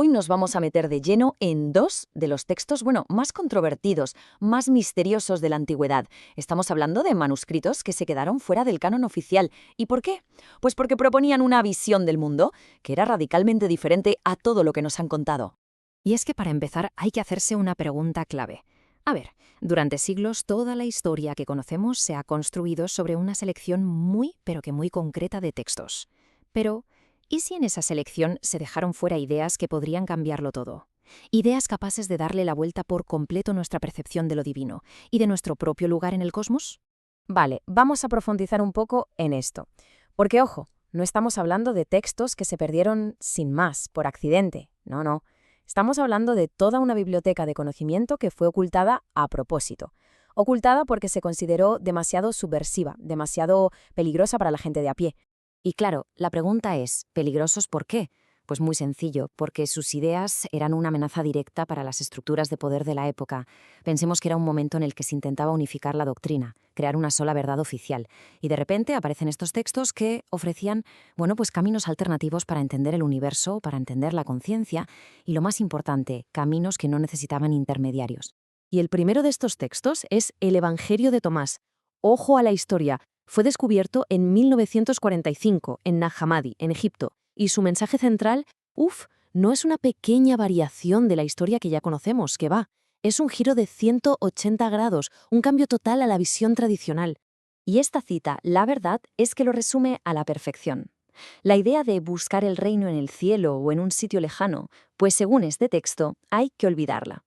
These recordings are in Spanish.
Hoy nos vamos a meter de lleno en dos de los textos, más controvertidos, más misteriosos de la antigüedad. Estamos hablando de manuscritos que se quedaron fuera del canon oficial. ¿Y por qué? Pues porque proponían una visión del mundo que era radicalmente diferente a todo lo que nos han contado. Y es que para empezar hay que hacerse una pregunta clave. A ver, durante siglos toda la historia que conocemos se ha construido sobre una selección pero que muy concreta de textos. Pero, ¿y si en esa selección se dejaron fuera ideas que podrían cambiarlo todo? Ideas capaces de darle la vuelta por completo a nuestra percepción de lo divino y de nuestro propio lugar en el cosmos. Vale, vamos a profundizar un poco en esto. Porque, ojo, no estamos hablando de textos que se perdieron sin más, por accidente. No. Estamos hablando de toda una biblioteca de conocimiento que fue ocultada a propósito. Ocultada porque se consideró demasiado subversiva, demasiado peligrosa para la gente de a pie. Y claro, la pregunta es, ¿peligrosos por qué? Pues muy sencillo, porque sus ideas eran una amenaza directa para las estructuras de poder de la época. Pensemos que era un momento en el que se intentaba unificar la doctrina, crear una sola verdad oficial. Y de repente aparecen estos textos que ofrecían, caminos alternativos para entender el universo, para entender la conciencia y, lo más importante, caminos que no necesitaban intermediarios. Y el primero de estos textos es el Evangelio de Tomás. Ojo a la historia. Fue descubierto en 1945 en Nag Hammadi, en Egipto. Y su mensaje central, no es una pequeña variación de la historia que ya conocemos, que va. Es un giro de 180 grados, un cambio total a la visión tradicional. Y esta cita, la verdad, es que lo resume a la perfección. La idea de buscar el reino en el cielo o en un sitio lejano, pues según este texto, hay que olvidarla.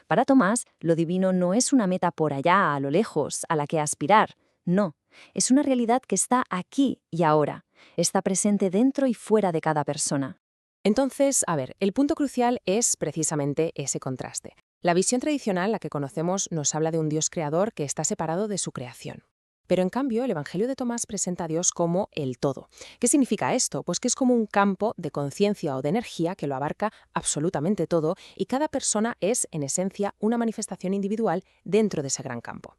Para Tomás, lo divino no es una meta por allá, a lo lejos, a la que aspirar. No, es una realidad que está aquí y ahora. Está presente dentro y fuera de cada persona. Entonces, el punto crucial es precisamente ese contraste. La visión tradicional, la que conocemos, nos habla de un Dios creador que está separado de su creación. Pero en cambio, el Evangelio de Tomás presenta a Dios como el todo. ¿Qué significa esto? Pues que es como un campo de conciencia o de energía que lo abarca absolutamente todo y cada persona es, en esencia, una manifestación individual dentro de ese gran campo.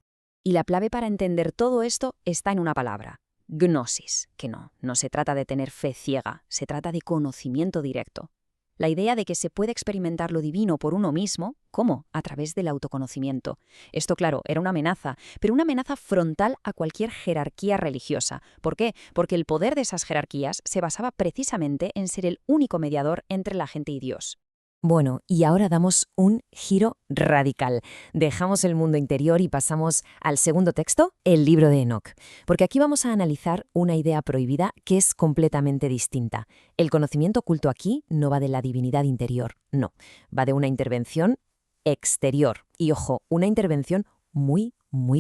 Y la clave para entender todo esto está en una palabra: gnosis, que no se trata de tener fe ciega, se trata de conocimiento directo. La idea de que se puede experimentar lo divino por uno mismo, ¿cómo? A través del autoconocimiento. Esto, claro, era una amenaza, pero una amenaza frontal a cualquier jerarquía religiosa. ¿Por qué? Porque el poder de esas jerarquías se basaba precisamente en ser el único mediador entre la gente y Dios. Bueno, y ahora damos un giro radical. Dejamos el mundo interior y pasamos al segundo texto, el libro de Enoc. Porque aquí vamos a analizar una idea prohibida que es completamente distinta. El conocimiento oculto aquí no va de la divinidad interior, no. Va de una intervención exterior. Y ojo, una intervención muy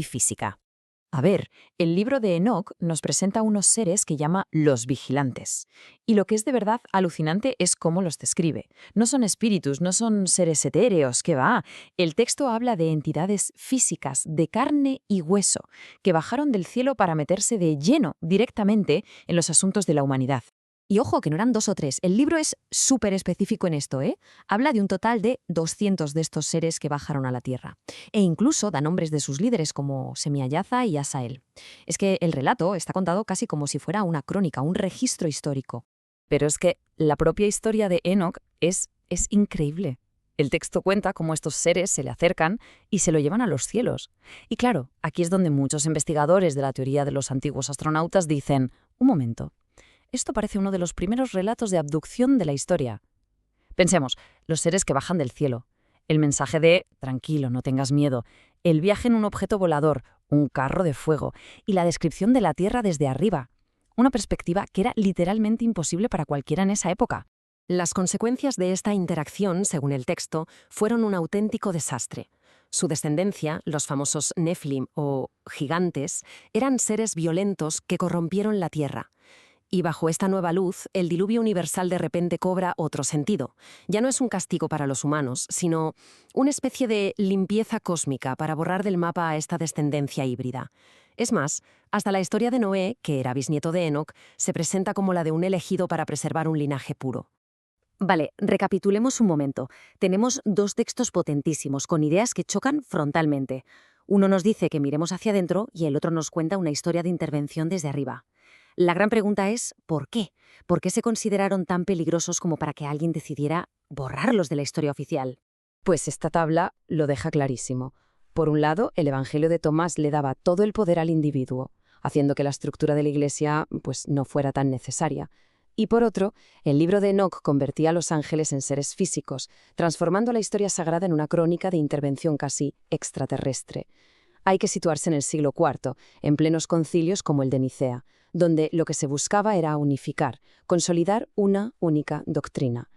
física. A ver, el libro de Enoc nos presenta unos seres que llama los vigilantes. Y lo que es de verdad alucinante es cómo los describe. No son espíritus, no son seres etéreos, ¿qué va? El texto habla de entidades físicas, de carne y hueso, que bajaron del cielo para meterse de lleno, directamente, en los asuntos de la humanidad. Y ojo, que no eran 2 o 3. El libro es súper específico en esto, ¿eh? Habla de un total de 200 de estos seres que bajaron a la Tierra. E incluso da nombres de sus líderes como Semiayaza y Asael. Es que el relato está contado casi como si fuera una crónica, un registro histórico. Pero es que la propia historia de Enoc es increíble. El texto cuenta cómo estos seres se le acercan y se lo llevan a los cielos. Y claro, aquí es donde muchos investigadores de la teoría de los antiguos astronautas dicen: un momento. Esto parece uno de los primeros relatos de abducción de la historia. Pensemos, los seres que bajan del cielo. El mensaje de «tranquilo, no tengas miedo», el viaje en un objeto volador, un carro de fuego, y la descripción de la Tierra desde arriba. Una perspectiva que era literalmente imposible para cualquiera en esa época. Las consecuencias de esta interacción, según el texto, fueron un auténtico desastre. Su descendencia, los famosos Nephilim o gigantes, eran seres violentos que corrompieron la Tierra. Y bajo esta nueva luz, el diluvio universal de repente cobra otro sentido. Ya no es un castigo para los humanos, sino una especie de limpieza cósmica para borrar del mapa a esta descendencia híbrida. Es más, hasta la historia de Noé, que era bisnieto de Enoc, se presenta como la de un elegido para preservar un linaje puro. Vale, recapitulemos un momento. Tenemos 2 textos potentísimos, con ideas que chocan frontalmente. Uno nos dice que miremos hacia adentro y el otro nos cuenta una historia de intervención desde arriba. La gran pregunta es ¿por qué? ¿Por qué se consideraron tan peligrosos como para que alguien decidiera borrarlos de la historia oficial? Pues esta tabla lo deja clarísimo. Por un lado, el Evangelio de Tomás le daba todo el poder al individuo, haciendo que la estructura de la Iglesia no fuera tan necesaria. Y por otro, el libro de Enoc convertía a los ángeles en seres físicos, transformando la historia sagrada en una crónica de intervención casi extraterrestre. Hay que situarse en el siglo IV, en plenos concilios como el de Nicea, donde lo que se buscaba era unificar, consolidar una única doctrina.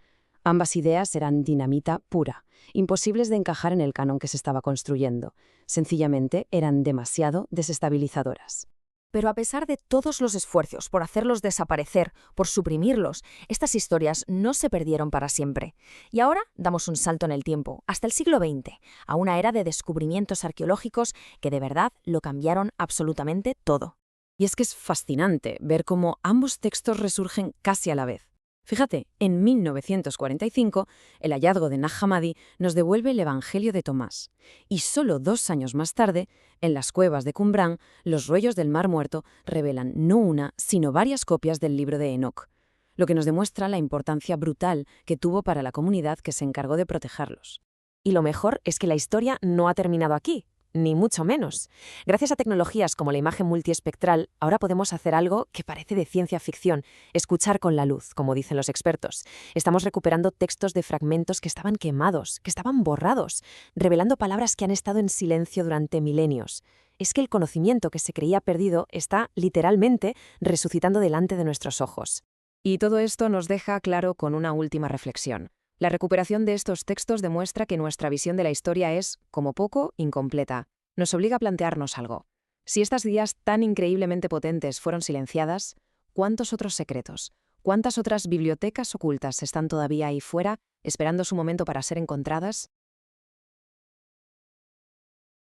Ambas ideas eran dinamita pura, imposibles de encajar en el canon que se estaba construyendo. Sencillamente eran demasiado desestabilizadoras. Pero a pesar de todos los esfuerzos por hacerlos desaparecer, por suprimirlos, estas historias no se perdieron para siempre. Y ahora damos un salto en el tiempo, hasta el siglo XX, a una era de descubrimientos arqueológicos que de verdad lo cambiaron absolutamente todo. Y es que es fascinante ver cómo ambos textos resurgen casi a la vez. Fíjate, en 1945, el hallazgo de Nag Hammadi nos devuelve el Evangelio de Tomás. Y solo 2 años más tarde, en las cuevas de Qumran, los rollos del Mar Muerto revelan no una, sino varias copias del libro de Enoc, lo que nos demuestra la importancia brutal que tuvo para la comunidad que se encargó de protegerlos. Y lo mejor es que la historia no ha terminado aquí. Ni mucho menos. Gracias a tecnologías como la imagen multiespectral, ahora podemos hacer algo que parece de ciencia ficción, escuchar con la luz, como dicen los expertos. Estamos recuperando textos de fragmentos que estaban quemados, que estaban borrados, revelando palabras que han estado en silencio durante milenios. Es que el conocimiento que se creía perdido está, literalmente, resucitando delante de nuestros ojos. Y todo esto nos deja claro con una última reflexión. La recuperación de estos textos demuestra que nuestra visión de la historia es, como poco, incompleta. Nos obliga a plantearnos algo. Si estas guías tan increíblemente potentes fueron silenciadas, ¿cuántos otros secretos, cuántas otras bibliotecas ocultas están todavía ahí fuera, esperando su momento para ser encontradas?